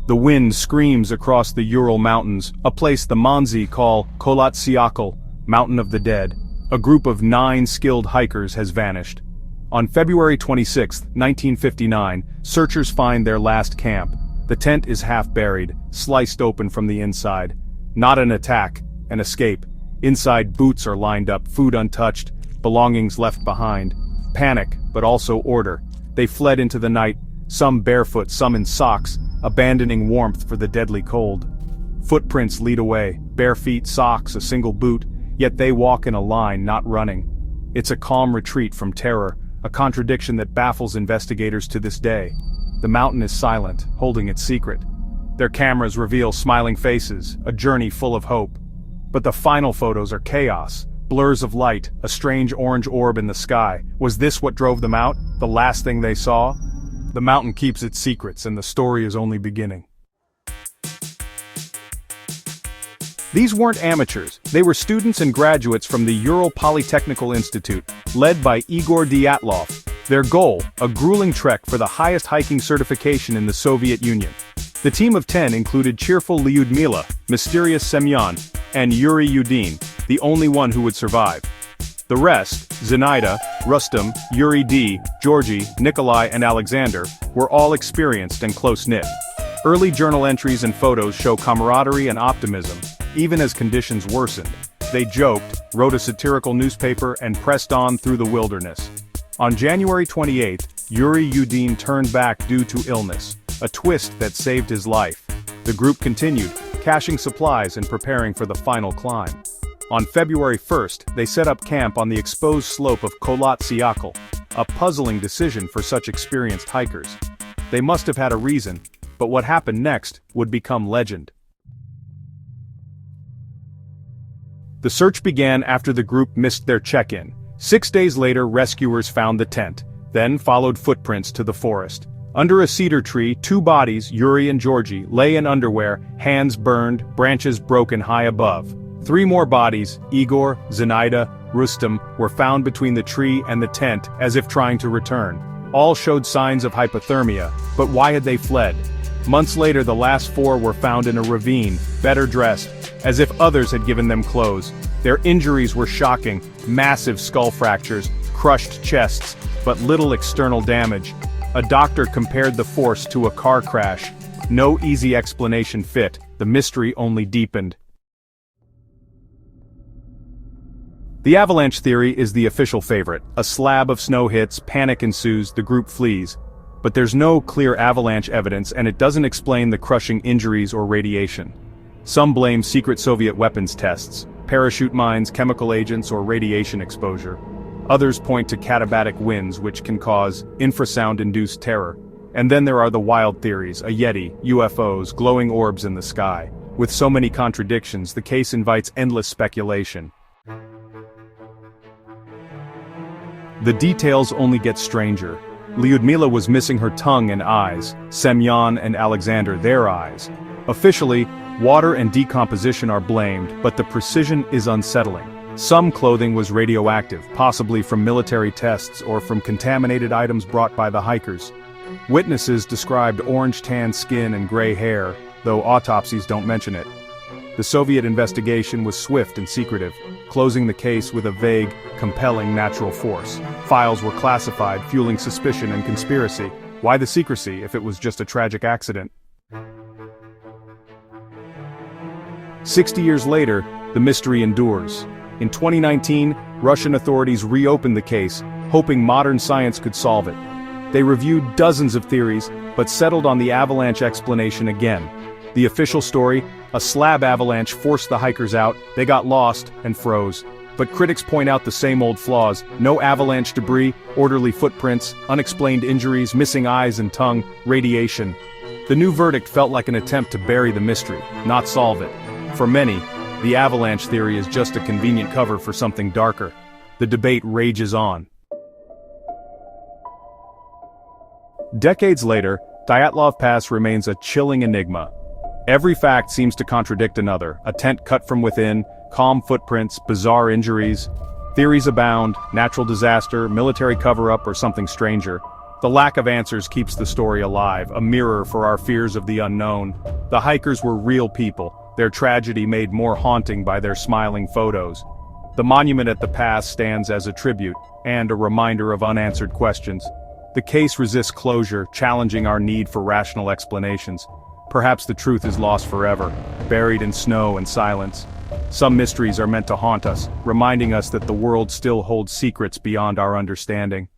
The wind screams across the Ural Mountains, a place the Manzi call Kolatsiakal, Mountain of the Dead. A group of 9 skilled hikers has vanished. On February 26, 1959, searchers find their last camp. The tent is half buried, sliced open from the inside. Not an attack, an escape. Inside, boots are lined up, food untouched, belongings left behind. Panic, but also order. They fled into the night, some barefoot, some in socks, abandoning warmth for the deadly cold. Footprints lead away, bare feet, socks, a single boot, yet they walk in a line, not running. It's a calm retreat from terror, a contradiction that baffles investigators to this day. The mountain is silent, holding its secret. Their cameras reveal smiling faces, a journey full of hope. But the final photos are chaos, blurs of light, a strange orange orb in the sky. Was this what drove them out, the last thing they saw? The mountain keeps its secrets, and the story is only beginning. These weren't amateurs, they were students and graduates from the Ural Polytechnical Institute, led by Igor Dyatlov. Their goal, a grueling trek for the highest hiking certification in the Soviet Union. The team of 10 included cheerful Lyudmila, mysterious Semyon, and Yuri Yudin, the only one who would survive. The rest, Zinaida, Rustam, Yuri D., Georgy, Nikolai and Alexander, were all experienced and close-knit. Early journal entries and photos show camaraderie and optimism, even as conditions worsened. They joked, wrote a satirical newspaper and pressed on through the wilderness. On January 28, Yuri Yudin turned back due to illness, a twist that saved his life. The group continued, caching supplies and preparing for the final climb. On February 1st, they set up camp on the exposed slope of Kolatsiakal, a puzzling decision for such experienced hikers. They must have had a reason, but what happened next would become legend. The search began after the group missed their check-in. 6 days later, rescuers found the tent, then followed footprints to the forest. Under a cedar tree, 2 bodies, Yuri and Georgy, lay in underwear, hands burned, branches broken high above. 3 more bodies, Igor, Zinaida, Rustam, were found between the tree and the tent as if trying to return. All showed signs of hypothermia, but why had they fled? Months later, the last 4 were found in a ravine, better dressed, as if others had given them clothes. Their injuries were shocking, massive skull fractures, crushed chests, but little external damage. A doctor compared the force to a car crash. No easy explanation fit, the mystery only deepened. The avalanche theory is the official favorite. A slab of snow hits, panic ensues, the group flees. But there's no clear avalanche evidence, and it doesn't explain the crushing injuries or radiation. Some blame secret Soviet weapons tests, parachute mines, chemical agents, or radiation exposure. Others point to katabatic winds which can cause infrasound-induced terror. And then there are the wild theories, a yeti, UFOs, glowing orbs in the sky. With so many contradictions, the case invites endless speculation. The details only get stranger. Lyudmila was missing her tongue and eyes, Semyon and Alexander their eyes. Officially, water and decomposition are blamed, but the precision is unsettling. Some clothing was radioactive, possibly from military tests or from contaminated items brought by the hikers. Witnesses described orange-tan skin and gray hair, though autopsies don't mention it. The Soviet investigation was swift and secretive, closing the case with a vague, compelling natural force. Files were classified, fueling suspicion and conspiracy. Why the secrecy if it was just a tragic accident? 60 years later, the mystery endures. In 2019, Russian authorities reopened the case, hoping modern science could solve it. They reviewed dozens of theories, but settled on the avalanche explanation again. The official story: a slab avalanche forced the hikers out, they got lost, and froze. But critics point out the same old flaws: no avalanche debris, orderly footprints, unexplained injuries, missing eyes and tongue, radiation. The new verdict felt like an attempt to bury the mystery, not solve it. For many, the avalanche theory is just a convenient cover for something darker. The debate rages on. Decades later, Dyatlov Pass remains a chilling enigma. Every fact seems to contradict another: a tent cut from within, calm footprints, bizarre injuries. Theories abound: natural disaster, military cover-up, or something stranger. The lack of answers keeps the story alive, a mirror for our fears of the unknown. The hikers were real people, their tragedy made more haunting by their smiling photos. The monument at the pass stands as a tribute, and a reminder of unanswered questions. The case resists closure, challenging our need for rational explanations. Perhaps the truth is lost forever, buried in snow and silence. Some mysteries are meant to haunt us, reminding us that the world still holds secrets beyond our understanding.